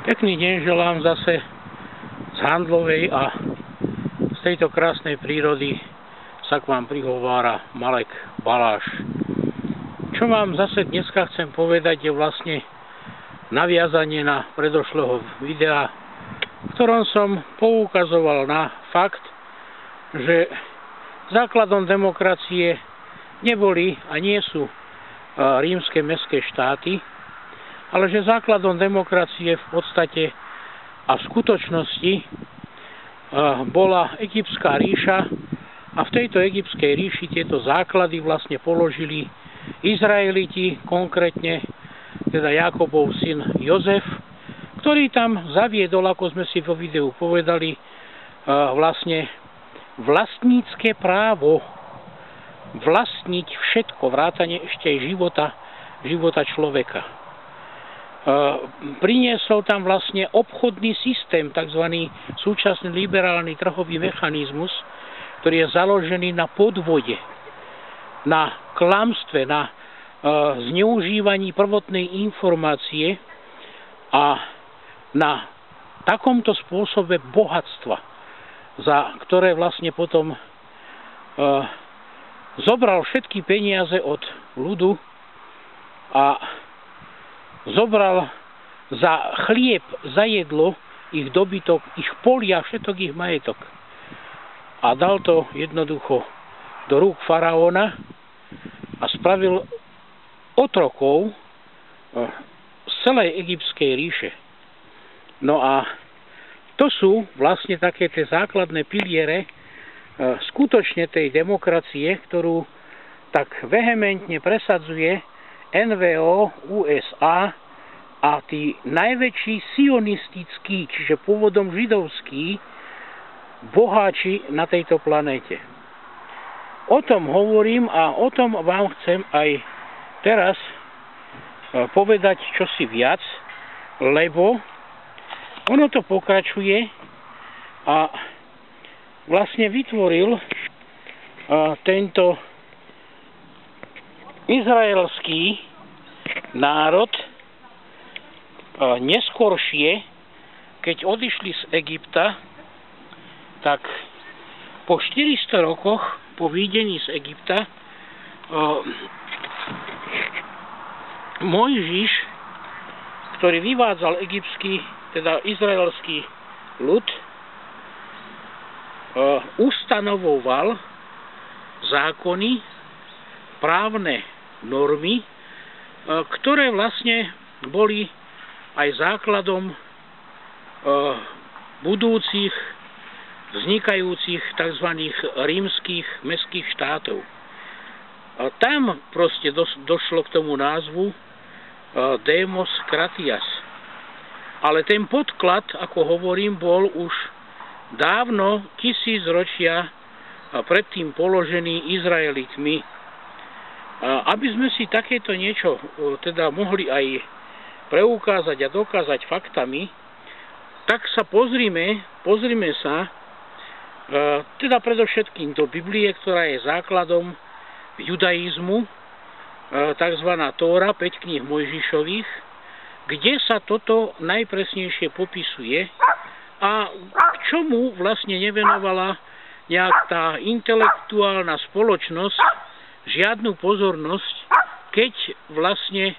Pekný deň želám zase z Handlovej a z tejto krásnej prírody sa k vám prihovára Malek Baláš. Čo vám zase dneska chcem povedať je vlastne naviazanie na predošlého videa, v ktorom som poukazoval na fakt, že základom demokracie neboli a nie sú rímske mestské štáty, ale že základom demokracie v podstate a v skutočnosti bola Egyptská ríša a v tejto Egyptskej ríši tieto základy vlastne položili Izraeliti, konkrétne teda Jakobov syn Jozef, ktorý tam zaviedol, ako sme si vo videu povedali, vlastne vlastnícke právo vlastniť všetko, vrátane ešte aj života človeka. Priniesol tam vlastne obchodný systém, tzv. Súčasný liberálny trhový mechanizmus, ktorý je založený na podvode, na klamstve, na zneužívaní prvotnej informácie a na takomto spôsobe bohatstva, za ktoré vlastne potom zobral všetky peniaze od ľudu a zobral za chlieb, za jedlo, ich dobytok, ich polia, všetok ich majetok. A dal to jednoducho do rúk faraóna a spravil otrokov z celej egyptskej ríše. No a to sú vlastne také tie základné piliere skutočne tej demokracie, ktorú tak vehementne presadzuje NVO, USA a tí najväčší sionistickí, čiže pôvodom židovskí, boháči na tejto planéte. O tom hovorím a o tom vám chcem aj teraz povedať čosi viac, lebo ono to pokračuje a vlastne vytvoril tento izraelský národ neskoršie, keď odišli z Egypta, tak po 400 rokoch po výjdení z Egypta Mojžiš, ktorý vyvádzal teda izraelský ľud, ustanovoval zákony, právne normy, ktoré vlastne boli aj základom budúcich vznikajúcich tzv. Rímskych mestských štátov. Tam proste došlo k tomu názvu Demos Kratias. Ale ten podklad, ako hovorím, bol už dávno, 1000 ročia predtým položený Izraelitmi. Aby sme si takéto niečo teda mohli aj preukázať a dokázať faktami, tak sa pozrime sa teda predovšetkým do Biblie, ktorá je základom judaizmu, tzv. Tóra, 5 kníh Mojžišových, kde sa toto najpresnejšie popisuje a k čomu vlastne nevenovala nejak tá intelektuálna spoločnosť žiadnu pozornosť, keď vlastne